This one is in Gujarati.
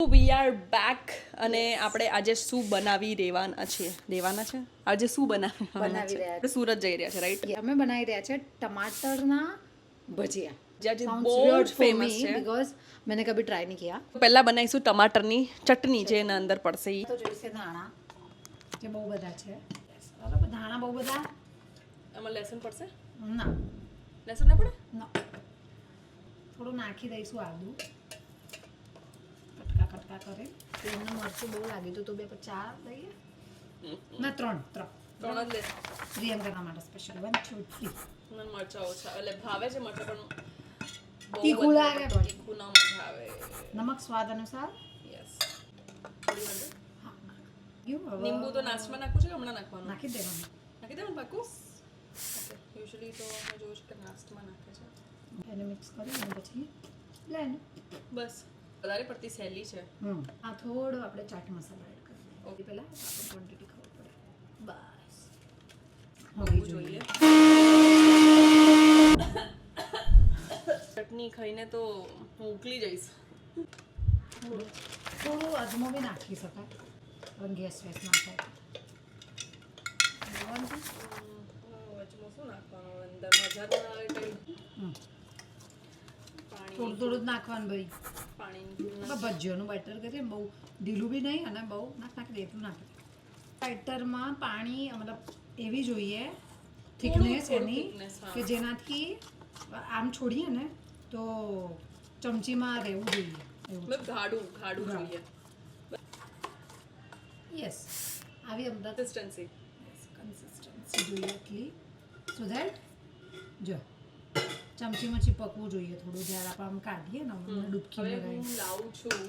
વી આર બેક અને આપણે આજે શું બનાવી દેવાના છે આજે શું બનાવી રહ્યા છે આપણે સુરત જઈ રહ્યા છે રાઈટ અમે બનાવી રહ્યા છે ટમાટરના ભજીયા જે Sounds બહુ weird જ for ફેમસ me છે because मैंने कभी ट्राई नहीं किया પહેલા બનાવીશું ટમાટરની ચટણી જે એના અંદર પડશે ઈ તો જોઈશે ધાણા જે બહુ બધા છે બરાબર ધાણા બહુ બધા આમાં લસણ પડશે ના લસણ ના પડે ના થોડું નાખી દઈશું આદુ કટકા કટકા કરે એમને મરચું બહુ લાગ્યું હતું તો બે પર 4 લઈએ ના 3 ત્રણ જ લે પ્રિયંકાના માટે સ્પેશિયલ 1 2 3 મને મરચાં ઓછા એટલે ભાવે છે મરચાં પણ બહુ તીખું વધારે લાગે પડતું પણ. તીખું ના મજા આવે નમક સ્વાદ અનુસાર યસ લીંબુ લીંબુ તો નાશમાં નાખવું છે કે હમણાં નાખવાનું નાખી દેવાનું નાખી દેવાનું પાકું યુઝ્યુઅલી તો મેં જોયું છે કે નાસ્તમાં નાખે છે એને મિક્સ કરી અને પછી લેવાનું બસ વધારે પડતી સહેલી છે આ થોડો આપણે ચાટ મસાલો એડ કરી દઈએ ઓકે પહેલા આપણે ક્વોન્ટિટી ખબર પડે બસ હોવી જોઈએ ચટણી ખાઈને તો હું ઉકલી જઈશ થોડું અજમો બી નાખી શકાય પણ ગેસ વેસ ના થાય વચમાં શું નાખવાનું અંદર મજા ના આવે કંઈ પાણી થોડું થોડું જ નાખવાનું ભાઈ પાણી ભજીયાનું બેટર કરીએ બહુ ઢીલું બી નહીં અને બહુ નાખી દે એટલું નાખી દે બેટરમાં પાણી મતલબ એવી જોઈએ થિકનેસ એની કે જેનાથી આમ છોડીએ ને તો ચમચીમાં રહેવું જોઈએ એવું ઘાડું જોઈએ યસ આવી અમદાવાદ કન્સિસ્ટન્સી જોઈએ એટલી સો ધેટ જો ચમચીમાં ચીપકવું જોઈએ થોડું જ્યારે આપણે આમ કાઢીએ ને ડૂબકી હવે લગાવી હું લાવું છું